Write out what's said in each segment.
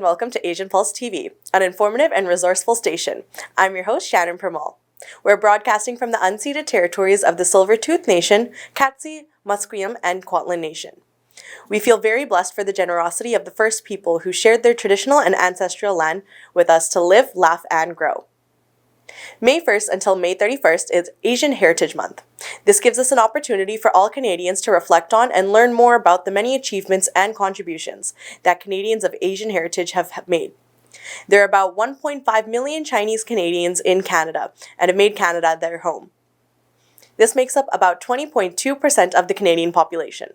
and welcome to Asian Pulse TV, an informative and resourceful station. I'm your host, Shannon Permal. We're broadcasting from the unceded territories of the Silvertooth Nation, Katzie, Musqueam, and Kwantlen Nation. We feel very blessed for the generosity of the first people who shared their traditional and ancestral land with us to live, laugh, and grow. May 1st until May 31st is Asian Heritage Month. This gives us an opportunity for all Canadians to reflect on and learn more about the many achievements and contributions that Canadians of Asian heritage have made. There are about 1.5 million Chinese Canadians in Canada and have made Canada their home. This makes up about 20.2% of the Canadian population.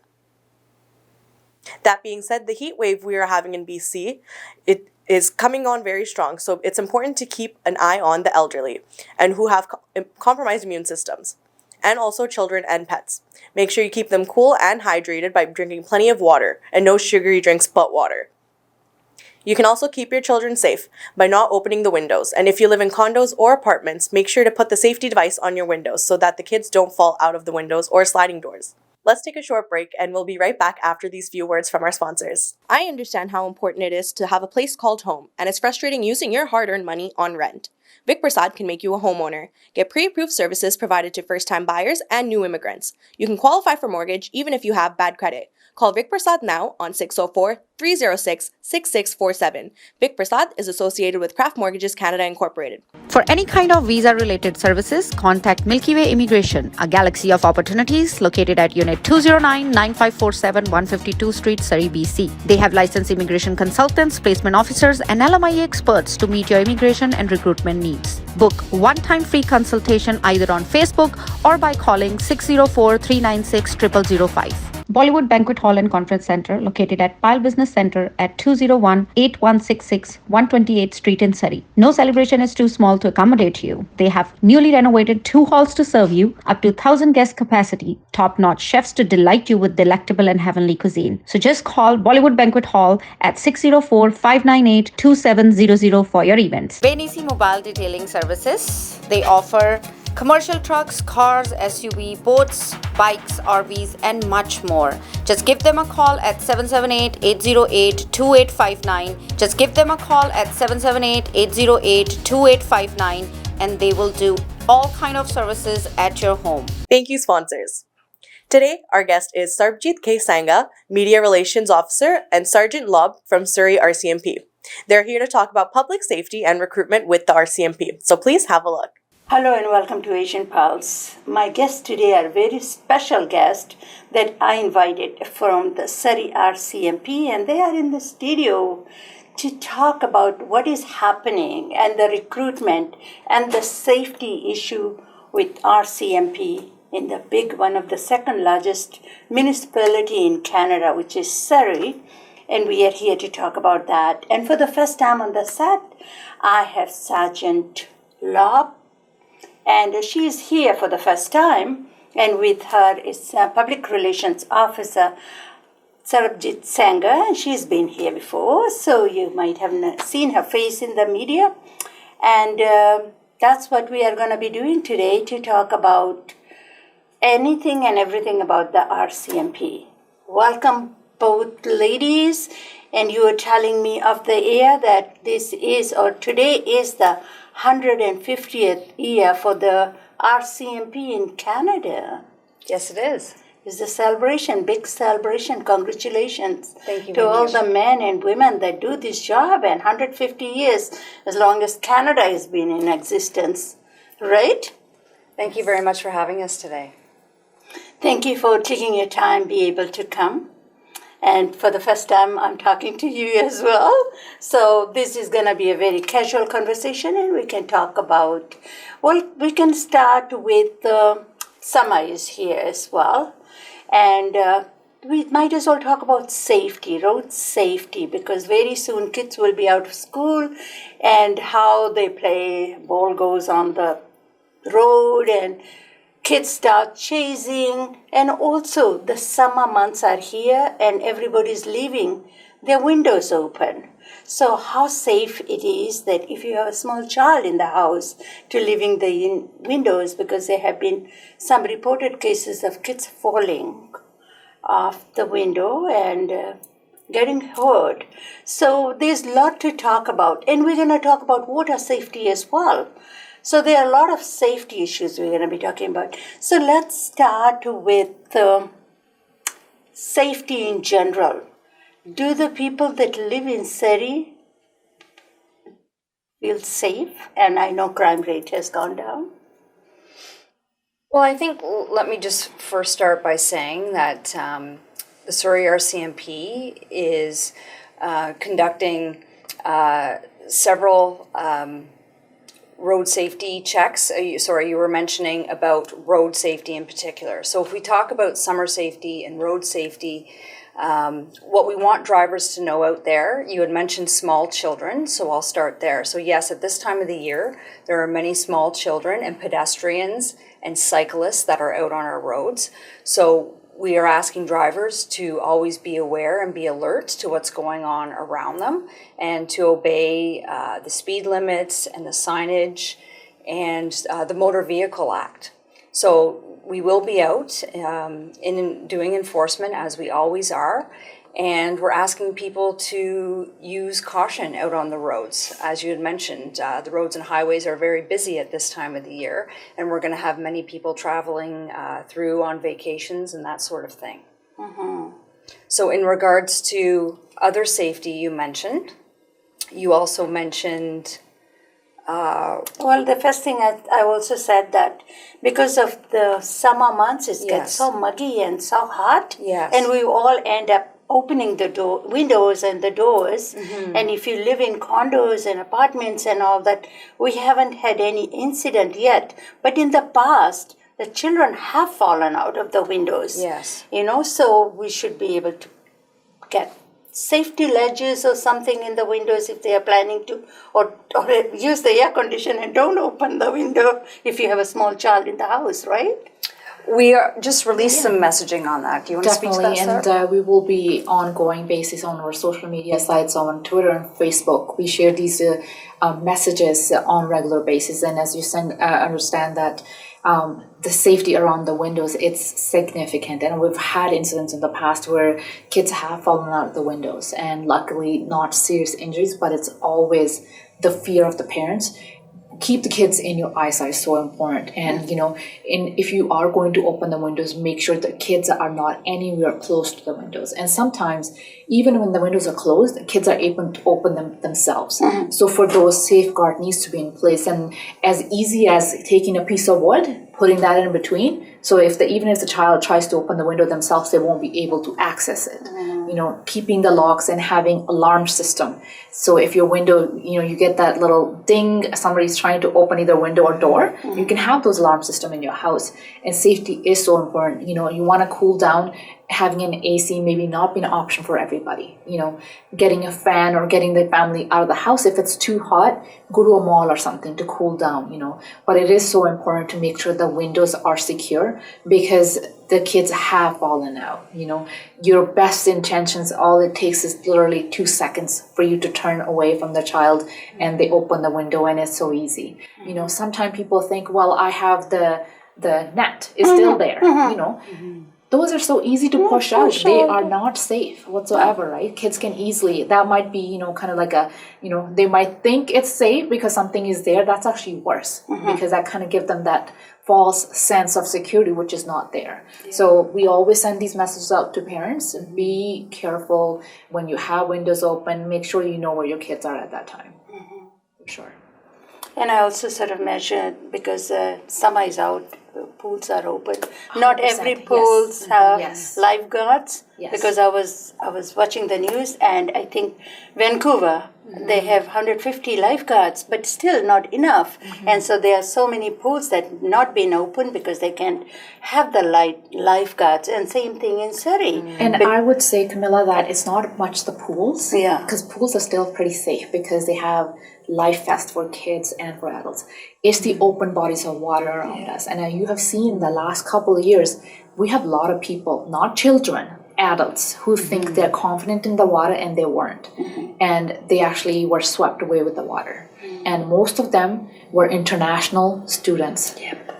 That being said, the heat wave we are having in BC, it is coming on very strong, so it's important to keep an eye on the elderly and who have compromised immune systems, and also children and pets. Make sure you keep them cool and hydrated by drinking plenty of water and no sugary drinks but water. You can also keep your children safe by not opening the windows, and if you live in condos or apartments, make sure to put the safety device on your windows so that the kids don't fall out of the windows or sliding doors. Let's take a short break and we'll be right back after these few words from our sponsors. I understand how important it is to have a place called home, and it's frustrating using your hard-earned money on rent. Vic Prasad can make you a homeowner. Get pre-approved services provided to first-time buyers and new immigrants. You can qualify for mortgage even if you have bad credit. Call Vic Prasad now on 604-306-6647. Vic Prasad is associated with Craft Mortgages Canada Incorporated. For any kind of visa-related services, contact Milky Way Immigration, a galaxy of opportunities located at Unit 209-9547 152 Street, Surrey, BC. They have licensed immigration consultants, placement officers, and LMIA experts to meet your immigration and recruitment needs. Book one-time free consultation either on Facebook or by calling 604-396-0005. Bollywood Banquet Hall and Conference Center, located at Pyle Business Center at 201-8166 128th Street in Surrey. No celebration is too small to accommodate you. They have newly renovated 2 halls to serve you, up to 1,000 guest capacity, top-notch chefs to delight you with delectable and heavenly cuisine. So just call Bollywood Banquet Hall at 604-598-2700 for your events. Benisi Mobile Detailing Services. They offer commercial trucks, cars, SUV, boats, bikes, RVs, and much more. Just give them a call at 778-808-2859. Just give them a call at 778-808-2859 and they will do all kind of services at your home. Thank you, sponsors. Today, our guest is Sarbjeet K. Sangha, Media Relations Officer, and Sergeant Lob from Surrey RCMP. They're here to talk about public safety and recruitment with the RCMP, so please have a look. Hello and welcome to Asian Pulse. My guests today are a very special guest that I invited from the Surrey RCMP, and they are in the studio to talk about what is happening and the recruitment and the safety issue with RCMP in the big one of the second largest municipality in Canada, which is Surrey, and we are here to talk about that. And for the first time on the set, I have Sergeant Lob. And she is here for the first time, and with her is Public Relations Officer Sarbjeet Sangha, and she's been here before, so you might have seen her face in the media. And that's what we are going to be doing today, to talk about anything and everything about the RCMP. Welcome, both ladies, and you were telling me off the air that today is the 150th year for the RCMP in Canada. Yes, it is. It's a celebration, big celebration. Congratulations. Thank you to all the men and women that do this job, and 150 years, as long as Canada has been in existence, right? Thank you very much for having us today. Thank you for taking your time, be able to come. And for the first time, I'm talking to you as well. So this is going to be a very casual conversation, and we can talk about, we can start with summer is here as well. And we might as well talk about safety, road safety, because very soon kids will be out of school, and how they play, ball goes on the road, and kids start chasing, and also the summer months are here and everybody's leaving their windows open. So how safe it is that if you have a small child in the house to leaving the windows, because there have been some reported cases of kids falling off the window and getting hurt. So there's a lot to talk about. And we're going to talk about water safety as well. So there are a lot of safety issues we're going to be talking about. So let's start with safety in general. Do the people that live in Surrey feel safe? And I know crime rate has gone down. Well, I think, let me just first start by saying that the Surrey RCMP is conducting several road safety checks. You were mentioning about road safety in particular. So if we talk about summer safety and road safety, what we want drivers to know out there, you had mentioned small children, so I'll start there. So yes, at this time of the year, there are many small children and pedestrians and cyclists that are out on our roads. So we are asking drivers to always be aware and be alert to what's going on around them and to obey the speed limits and the signage and the Motor Vehicle Act. So we will be out in doing enforcement as we always are, and we're asking people to use caution out on the roads. As you had mentioned, the roads and highways are very busy at this time of the year, and we're going to have many people traveling through on vacations and that sort of thing. Mm-hmm. So in regards to other safety you mentioned, you also mentioned well, the first thing I also said that because of the summer months, it gets so muggy and so hot, and we all end up opening the windows and the doors. Mm-hmm. And if you live in condos and apartments and all that, we haven't had any incident yet. But in the past, the children have fallen out of the windows. Yes. So we should be able to get safety ledges or something in the windows if they are planning to, or use the air conditioner and don't open the window if you have a small child in the house, right? We are just released some messaging on that. Do you want to speak to that, Definitely, and we will be ongoing basis on our social media sites on Twitter and Facebook. We share these messages on regular basis, and as you understand that the safety around the windows, it's significant, and we've had incidents in the past where kids have fallen out of the windows, and luckily not serious injuries, but it's always the fear of the parents. Keep the kids in your eyesight, so important. And if you are going to open the windows, make sure the kids are not anywhere close to the windows. And sometimes even when the windows are closed, the kids are able to open them themselves. Mm-hmm. So for those, safeguard needs to be in place, and as easy as taking a piece of wood, putting that in between, so even if the child tries to open the window themselves, they won't be able to access it. Mm-hmm. Keeping the locks and having alarm system. So if your window, you get that little ding, somebody's trying to open either window or door, mm-hmm. you can have those alarm system in your house. And safety is so important. You want to cool down. Having an AC maybe not be an option for everybody. Getting a fan or getting the family out of the house. If it's too hot, go to a mall or something to cool down, But it is so important to make sure the windows are secure because the kids have fallen out. Your best intentions, all it takes is literally 2 seconds for you to turn away from the child and they open the window, and it's so easy. Sometimes people think, well, I have the net is still there, Mm-hmm. Those are so easy to push out. They are not safe whatsoever, right? Kids can easily, that might be, kind of like they might think it's safe because something is there. That's actually worse because that kind of gives them that false sense of security, which is not there. Yeah. So we always send these messages out to parents. Be careful when you have windows open. Make sure you know where your kids are at that time. Mm-hmm. For sure. And I also sort of measured because summer is out, pools are open. Not every pools have lifeguards because I was watching the news, and I think Vancouver they have 150 lifeguards, but still not enough. And so there are so many pools that not been open because they can't have the lifeguards. And same thing in Surrey. And I would say, Camilla, that it's not much the pools. Yeah. Because pools are still pretty safe because they have life vest for kids and for adults. It's the open bodies of water around us. And you have seen the last couple of years, we have a lot of people, not children, adults, who think they're confident in the water and they weren't. And they actually were swept away with the water. And most of them were international students.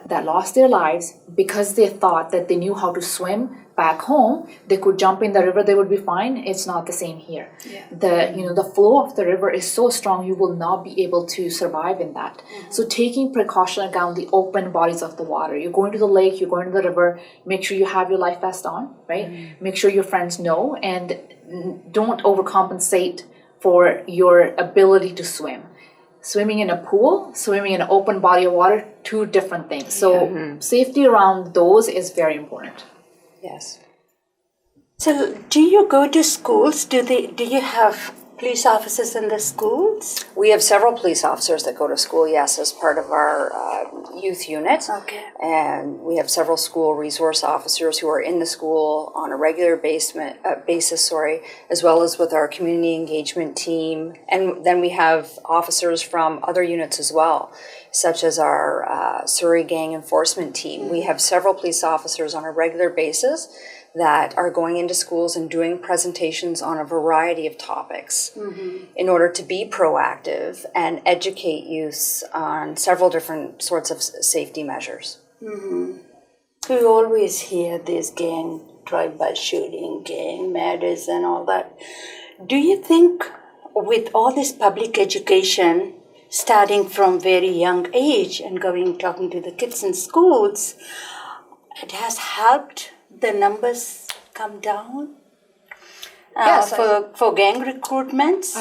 that lost their lives because they thought that they knew how to swim back home, they could jump in the river, they would be fine. It's not the same here. The flow of the river is so strong, you will not be able to survive in that. So taking precaution around the open bodies of the water, you're going to the lake, you're going to the river, make sure you have your life vest on, right? Make sure your friends know, and don't overcompensate for your ability to swim. Swimming in a pool, swimming in an open body of water, two different things. So safety around those is very important. Yes. So, do you go to schools? Do you have police officers in the schools? We have several police officers that go to school, yes, as part of our youth unit. Okay. And we have several school resource officers who are in the school on a regular basis, as well as with our community engagement team. And then we have officers from other units as well, such as our Surrey Gang Enforcement Team. We have several police officers on a regular basis that are going into schools and doing presentations on a variety of topics in order to be proactive and educate youth on several different sorts of safety measures. We always hear this gang drive-by shooting, gang murders and all that. Do you think with all this public education starting from very young age and talking to the kids in schools, it has helped the numbers come down Yes, for gang recruitments?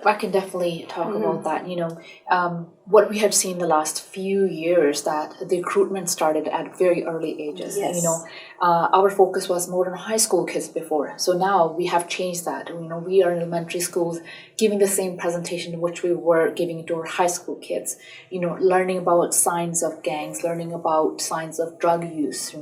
I can definitely talk about that. What we have seen the last few years, that the recruitment started at very early ages. Yes. Our focus was more on high school kids before. So now we have changed that. We are in elementary schools giving the same presentation which we were giving to our high school kids. Learning about signs of gangs, learning about signs of drug use,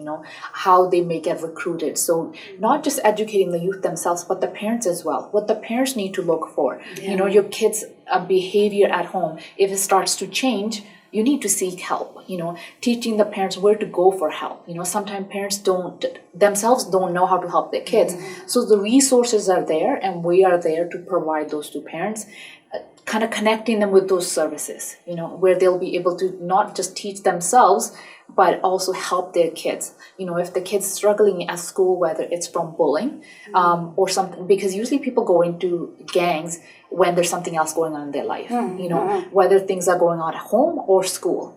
how they may get recruited. So not just educating the youth themselves, but the parents as well. What the parents need to look for. Your kids' behavior at home, if it starts to change, you need to seek help. Teaching the parents where to go for help. Sometimes parents themselves don't know how to help their kids. So the resources are there, and we are there to provide those to parents, kind of connecting them with those services, where they'll be able to not just teach themselves, but also help their kids. If the kid's struggling at school, whether it's from bullying or something, because usually people go into gangs when there's something else going on in their life, whether things are going on at home or school.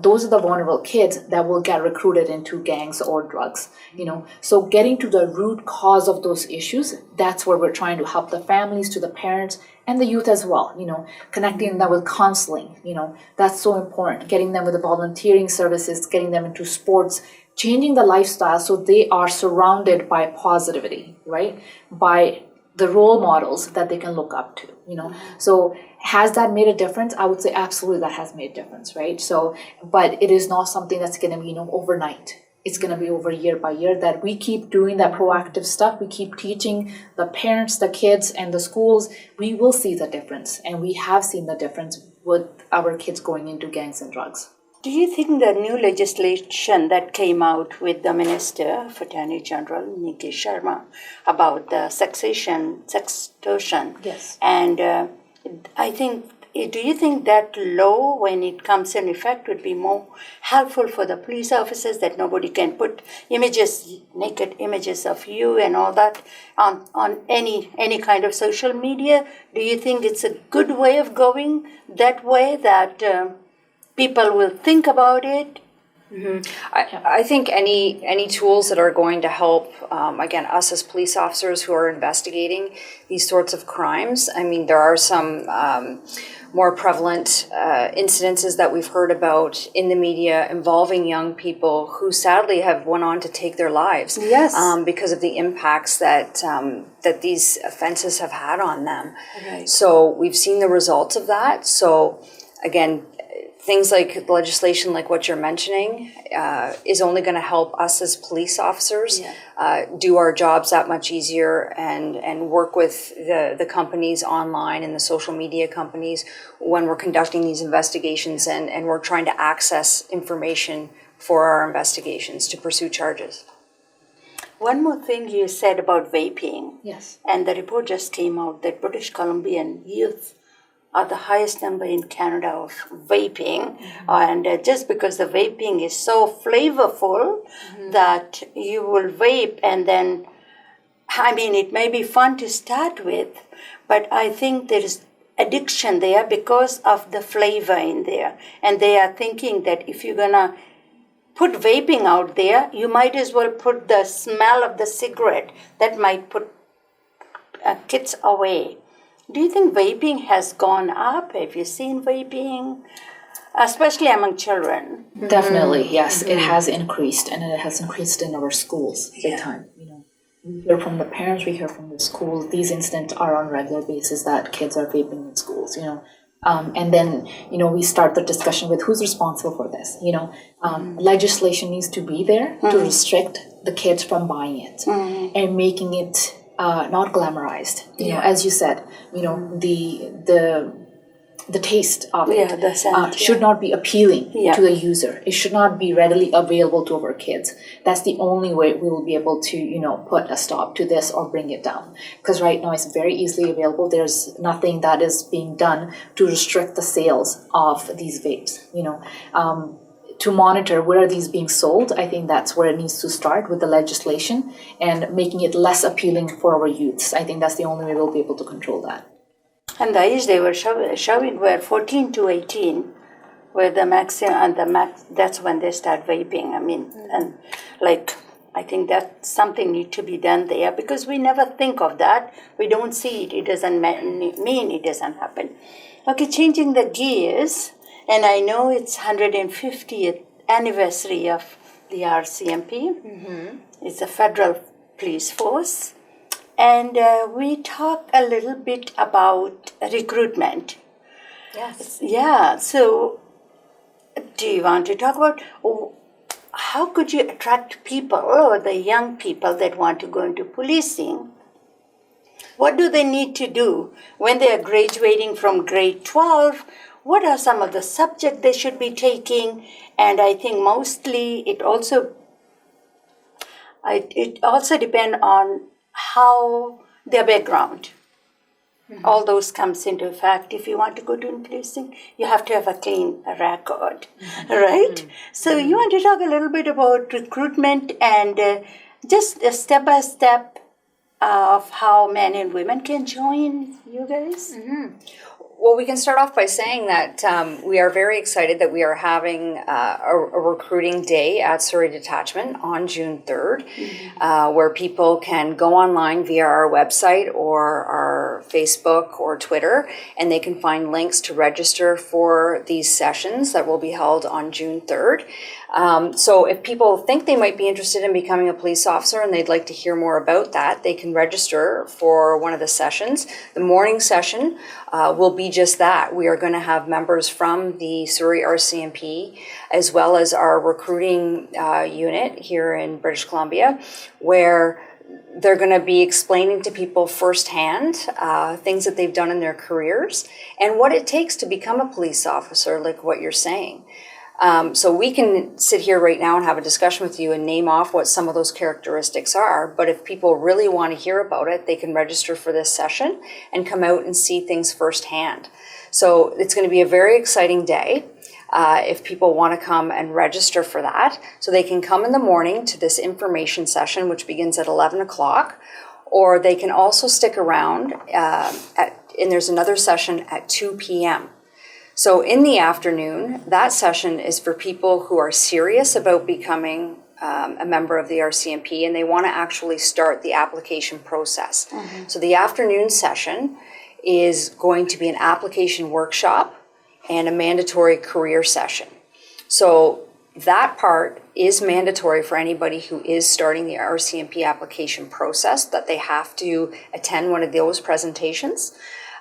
Those are the vulnerable kids that will get recruited into gangs or drugs. So getting to the root cause of those issues, that's where we're trying to help the families, to the parents, and the youth as well, connecting them with counseling, that's so important. Getting them with the volunteering services, getting them into sports, changing the lifestyle so they are surrounded by positivity, right? By the role models that they can look up to, So has that made a difference? I would say absolutely that has made a difference, right? So, but it is not something that's going to be, overnight. It's going to be over year by year that we keep doing that proactive stuff. We keep teaching the parents, the kids, and the schools. We will see the difference. And we have seen the difference with our kids going into gangs and drugs. Do you think the new legislation that came out with the Minister of Attorney General, Nikki Sharma, about the sextortion? Yes. And do you think that law, when it comes in effect, would be more helpful for the police officers, that nobody can put naked images of you and all that on any kind of social media? Do you think it's a good way of going that way, that people will think about it? I think any tools that are going to help, again, us as police officers who are investigating these sorts of crimes. I mean, there are some more prevalent incidences that we've heard about in the media involving young people who sadly have went on to take their lives. Yes. Because of the impacts that these offenses have had on them. Right. So we've seen the results of that. So again, things like legislation like what you're mentioning is only going to help us as police officers do our jobs that much easier and work with the companies online and the social media companies when we're conducting these investigations and we're trying to access information for our investigations to pursue charges. One more thing you said about vaping. Yes. And the report just came out that British Columbian youth are the highest number in Canada of vaping. And just because the vaping is so flavorful that you will vape and then, I mean, it may be fun to start with, but I think there is addiction there because of the flavor in there. And they are thinking that if you're going to put vaping out there, you might as well put the smell of the cigarette that might put kids away. Do you think vaping has gone up? Have you seen vaping, especially among children? Definitely, yes. It has increased, and it has increased in our schools big time. You know, we hear from the parents, we hear from the schools. These incidents are on a regular basis that kids are vaping in schools. You know, and then we start the discussion with who's responsible for this. Legislation needs to be there to restrict the kids from buying it and making it not glamorized. You know, as you said, the taste of it should not be appealing to the user. It should not be readily available to our kids. That's the only way we will be able to, put a stop to this or bring it down. Because right now it's very easily available. There's nothing that is being done to restrict the sales of these vapes. To monitor where are these being sold, I think that's where it needs to start with the legislation and making it less appealing for our youths. I think that's the only way we'll be able to control that. And the age they were showing were 14 to 18, where the maximum and the max, that's when they start vaping. I mean, and I think that something need to be done there because we never think of that. We don't see it. It doesn't mean it doesn't happen. Okay, changing the gears, and I know it's 150th anniversary of the RCMP. It's a federal police force. And we talk a little bit about recruitment. Yes. Yeah. So, do you want to talk about how could you attract people or the young people that want to go into policing? What do they need to do when they are graduating from grade 12? What are some of the subjects they should be taking? And I think mostly it also depends on how their background. All those comes into effect. If you want to go to policing, you have to have a clean record, right? So you want to talk a little bit about recruitment and just a step-by-step of how men and women can join you guys? Well, we can start off by saying that we are very excited that we are having a recruiting day at Surrey Detachment on June 3rd, where people can go online via our website or our Facebook or Twitter, and they can find links to register for these sessions that will be held on June 3rd. So if people think they might be interested in becoming a police officer and they'd like to hear more about that, they can register for one of the sessions. The morning session will be just that. We are going to have members from the Surrey RCMP as well as our recruiting unit here in British Columbia, where they're going to be explaining to people firsthand things that they've done in their careers and what it takes to become a police officer, like what you're saying. So we can sit here right now and have a discussion with you and name off what some of those characteristics are. But if people really want to hear about it, they can register for this session and come out and see things firsthand. So it's going to be a very exciting day if people want to come and register for that. So they can come in the morning to this information session, which begins at 11 o'clock, or they can also stick around and there's another session at 2 p.m. So in the afternoon, that session is for people who are serious about becoming a member of the RCMP and they want to actually start the application process. So the afternoon session is going to be an application workshop and a mandatory career session. So that part is mandatory for anybody who is starting the RCMP application process, that they have to attend one of those presentations.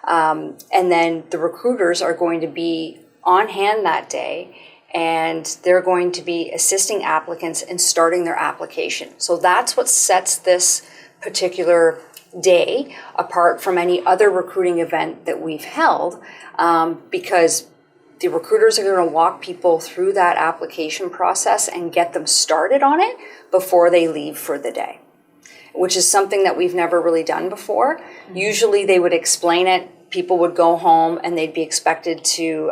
And then the recruiters are going to be on hand that day and they're going to be assisting applicants in starting their application. So that's what sets this particular day apart from any other recruiting event that we've held, because the recruiters are going to walk people through that application process and get them started on it before they leave for the day, which is something that we've never really done before. Usually they would explain it people would go home and they'd be expected to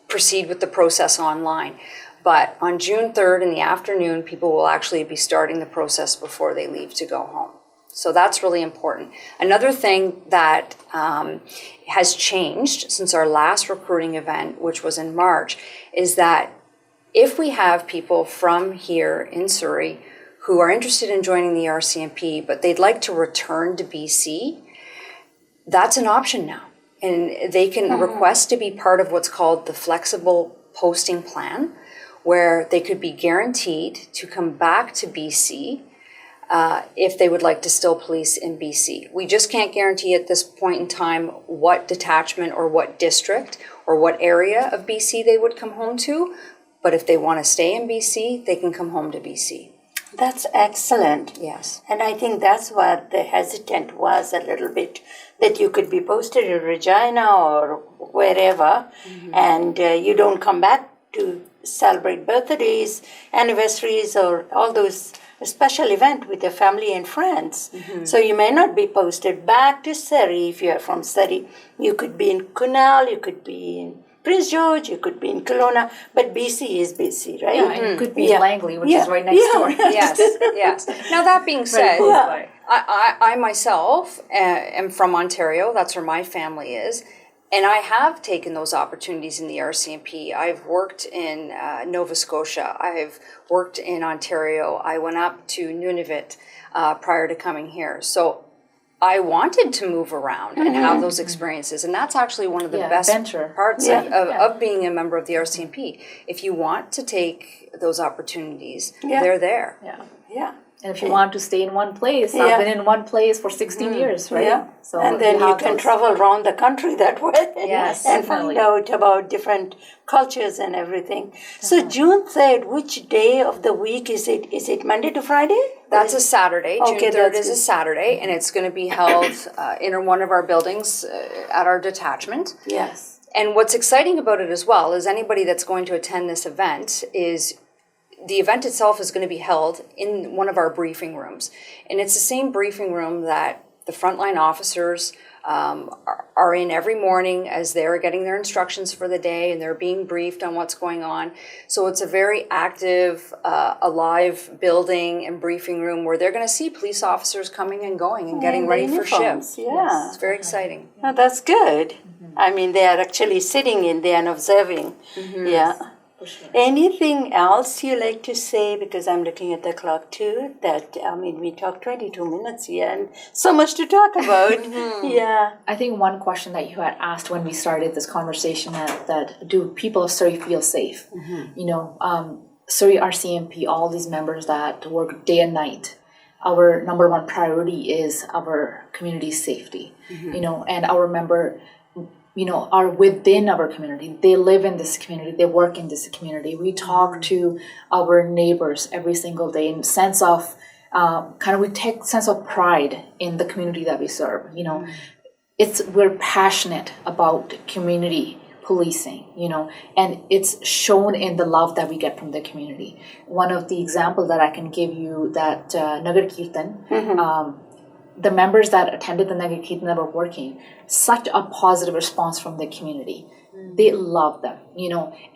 proceed with the process online. But on June 3rd in the afternoon, people will actually be starting the process before they leave to go home. So that's really important. Another thing that has changed since our last recruiting event, which was in March, is that if we have people from here in Surrey who are interested in joining the RCMP, but they'd like to return to BC, that's an option now. And they can request to be part of what's called the flexible posting plan, where they could be guaranteed to come back to BC if they would like to still police in BC. We just can't guarantee at this point in time what detachment or what district or what area of BC they would come home to, but if they want to stay in BC, they can come home to BC. That's excellent. Yes. And I think that's what the hesitant was a little bit, that you could be posted in Regina or wherever, and you don't come back to celebrate birthdays, anniversaries, or all those special event with your family and friends. So you may not be posted back to Surrey. If you are from Surrey, you could be in Kunal, you could be in Prince George, you could be in Kelowna, but BC is BC, right? Yeah, and it could be in Langley, which is right next door. Yes, yes. Now that being said, I myself am from Ontario. That's where my family is. And I have taken those opportunities in the RCMP. I've worked in Nova Scotia. I've worked in Ontario. I went up to Nunavut prior to coming here. So I wanted to move around and have those experiences. And that's actually one of the best parts of being a member of the RCMP. If you want to take those opportunities, they're there. Yeah. And if you want to stay in one place, I've been in one place for 16 years, right? Yeah. So and then you can travel around the country that way. Yes, and definitely. find out about different cultures and everything. So June 3rd, which day of the week is it? Is it Monday to Friday? That's a Saturday. Okay, June 3rd that's is a good. Saturday, and it's going to be held in one of our buildings at our detachment. Yes. And what's exciting about it as well is anybody that's going to attend this event is the event itself is going to be held in one of our briefing rooms. And it's the same briefing room that the frontline officers are in every morning as they're getting their instructions for the day and they're being briefed on what's going on. So it's a very active, alive building and briefing room where they're going to see police officers coming and going and getting ready for shift. Yeah. It's very exciting. Oh, that's good. I mean, they are actually sitting in there and observing. Yeah. Anything else you like to say? Because I'm looking at the clock too. That we talked 22 minutes here, and so much to talk about. Yeah. I think one question that you had asked when we started this conversation that do people of Surrey feel safe? Surrey RCMP, all these members that work day and night, our number one priority is our community's safety. And our member are within our community. They live in this community. They work in this community. We talk to our neighbors every single day in sense of we take sense of pride in the community that we serve. We're passionate about community policing, and it's shown in the love that we get from the community. One of the examples that I can give you that Nagar Kirtan, the members that attended the Nagar Kirtan that were working, such a positive response from the community. They love them,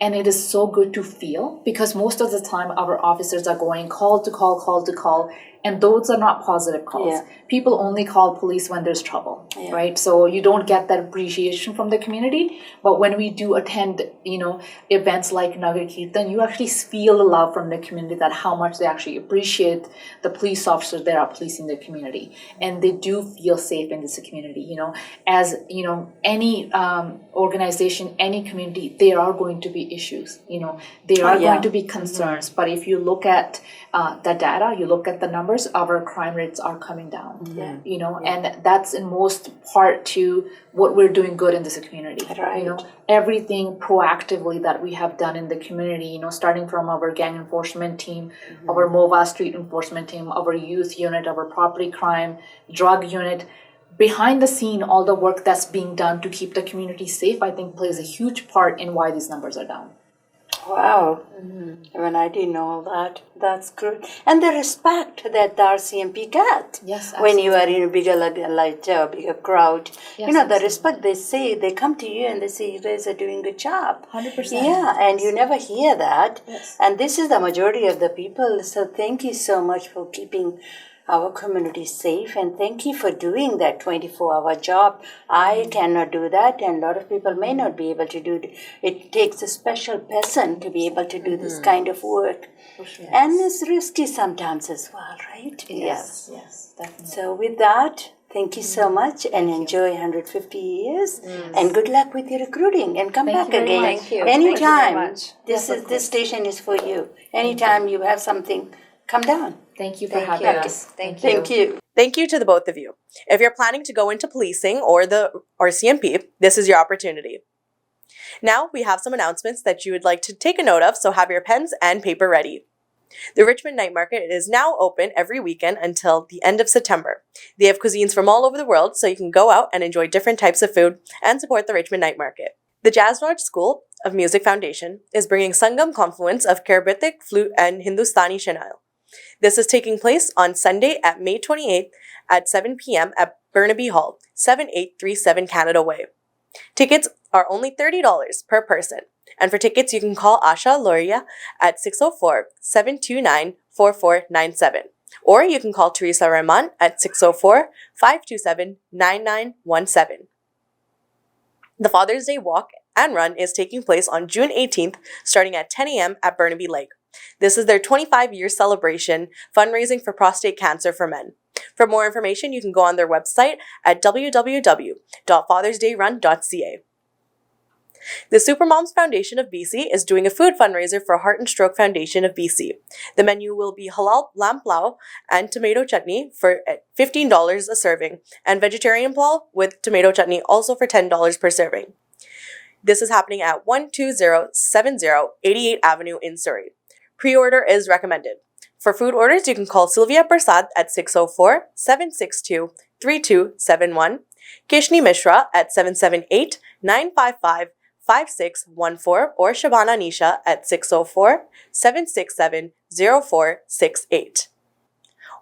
and it is so good to feel because most of the time our officers are going call to call, and those are not positive calls. Yeah. People only call police when there's trouble, right? So you don't get that appreciation from the community. But when we do attend, events like Nagar Kirtan, you actually feel the love from the community that how much they actually appreciate the police officers that are policing the community. And they do feel safe in this community, As, any organization, any community, there are going to be issues, there are going to be concerns. But if you look at the data, you look at the numbers, our crime rates are coming down, and that's in most part to what we're doing good in this community. Right. Everything proactively that we have done in the community, starting from our gang enforcement team, our MOVA street enforcement team, our youth unit, our property crime, drug unit, behind the scene, all the work that's being done to keep the community safe, I think plays a huge part in why these numbers are down. Wow. When I didn't know all that, that's good. And the respect that the RCMP got. Yes, when you are in a bigger, bigger crowd. Yes, The absolutely. respect they say, they come to you and they say, you guys are doing a good job. 100%. Yeah, and you never hear that. Yes. And this is the majority of the people. So thank you so much for keeping our community safe, and thank you for doing that 24-hour job. I cannot do that, and a lot of people may not be able to do it. It takes a special person to be able to do this kind of work. And it's risky sometimes as well, right? Yes, definitely. So with that, thank you so much, and enjoy 150 years, and good luck with your recruiting, and come Thank back you very again. much. Thank you. Anytime. Thank you very much. This station is for you. Anytime you have something, come down. Thank you for Thank having you. us. Thank you. Thank you. Thank you to the both of you. If you're planning to go into policing or the RCMP, this is your opportunity. Now we have some announcements that you would like to take a note of, so have your pens and paper ready. The Richmond Night Market is now open every weekend until the end of September. They have cuisines from all over the world, so you can go out and enjoy different types of food and support the Richmond Night Market. The Jazz Lodge School of Music Foundation is bringing Sangam confluence of Karabitic, flute, and Hindustani Shinal. This is taking place on Sunday at May 28th at 7 p.m. at Burnaby Hall, 7837 Canada Way. Tickets are only $30 per person. And for tickets, you can call Asha Loria at 604-729-4497. Or you can call Teresa Rahman at 604-527-9917. The Father's Day Walk and Run is taking place on June 18th, starting at 10 a.m. at Burnaby Lake. This is their 25-year celebration fundraising for prostate cancer for men. For more information, you can go on their website at www.fathersdayrun.ca. The Supermoms Foundation of BC is doing a food fundraiser for Heart and Stroke Foundation of BC. The menu will be halal lamb plau and tomato chutney for $15 a serving, and vegetarian plau with tomato chutney also for $10 per serving. This is happening at 12070 88th Avenue in Surrey. Pre-order is recommended. For food orders, you can call Sylvia Prasad at 604-762-3271, Kishni Mishra at 778-955-5614, or Shabana Nisha at 604-767-0468.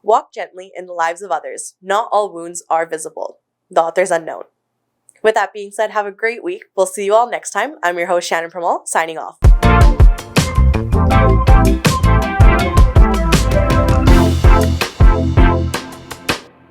Walk gently in the lives of others. Not all wounds are visible. The author's unknown. With that being said, have a great week. We'll see you all next time. I'm your host, Shannon Pramal, signing off.